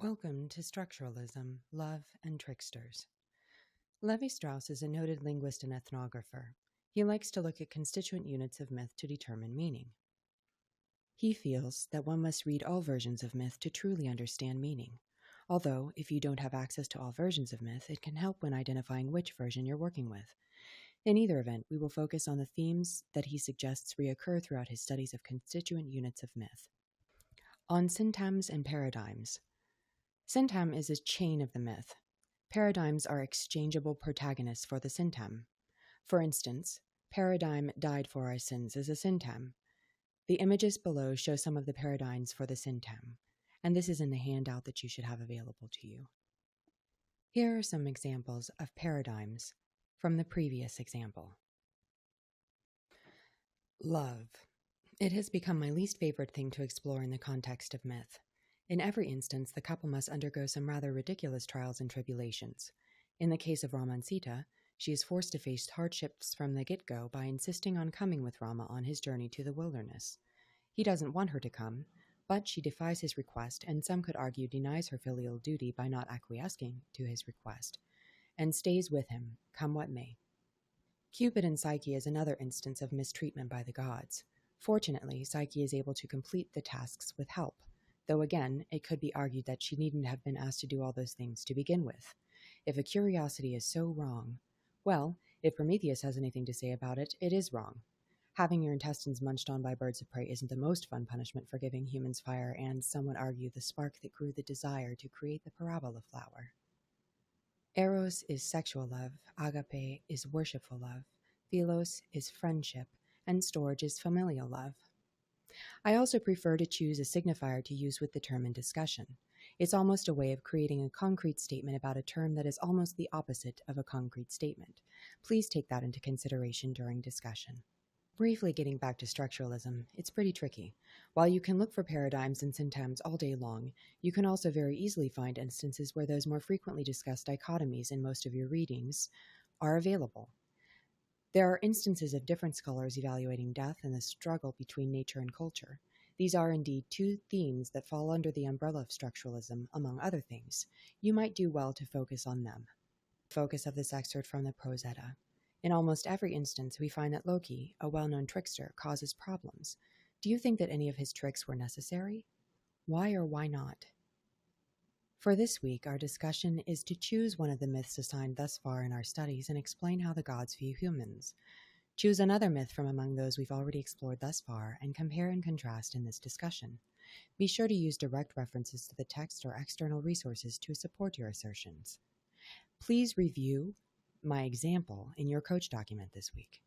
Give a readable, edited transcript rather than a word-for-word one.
Welcome to Structuralism, Love, and Tricksters. Levi-Strauss is a noted linguist and ethnographer. He likes to look at constituent units of myth to determine meaning. He feels that one must read all versions of myth to truly understand meaning. Although, if you don't have access to all versions of myth, it can help when identifying which version you're working with. In either event, we will focus on the themes that he suggests reoccur throughout his studies of constituent units of myth. On syntagms and paradigms. Syntagm is a chain of the myth. Paradigms are exchangeable protagonists for the syntagm. For instance, paradigm died for our sins is a syntagm. The images below show some of the paradigms for the syntagm, and this is in the handout that you should have available to you. Here are some examples of paradigms from the previous example. Love. It has become my least favorite thing to explore in the context of myth. In every instance, the couple must undergo some rather ridiculous trials and tribulations. In the case of Rama and Sita, she is forced to face hardships from the get-go by insisting on coming with Rama on his journey to the wilderness. He doesn't want her to come, but she defies his request, and some could argue denies her filial duty by not acquiescing to his request, and stays with him, come what may. Cupid and Psyche is another instance of mistreatment by the gods. Fortunately, Psyche is able to complete the tasks with help, though again, it could be argued that she needn't have been asked to do all those things to begin with. If a curiosity is so wrong, well, if Prometheus has anything to say about it, it is wrong. Having your intestines munched on by birds of prey isn't the most fun punishment for giving humans fire, and some would argue the spark that grew the desire to create the parabola flower. Eros is sexual love, agape is worshipful love, philos is friendship, and storge is familial love. I also prefer to choose a signifier to use with the term in discussion. It's almost a way of creating a concrete statement about a term that is almost the opposite of a concrete statement. Please take that into consideration during discussion. Briefly getting back to structuralism, it's pretty tricky. While you can look for paradigms and syntagms all day long, you can also very easily find instances where those more frequently discussed dichotomies in most of your readings are available. There are instances of different scholars evaluating death and the struggle between nature and culture. These are indeed two themes that fall under the umbrella of structuralism, among other things. You might do well to focus on them. Focus of this excerpt from the Prose Edda. In almost every instance, we find that Loki, a well-known trickster, causes problems. Do you think that any of his tricks were necessary? Why or why not? For this week, our discussion is to choose one of the myths assigned thus far in our studies and explain how the gods view humans. Choose another myth from among those we've already explored thus far and compare and contrast in this discussion. Be sure to use direct references to the text or external resources to support your assertions. Please review my example in your coach document this week.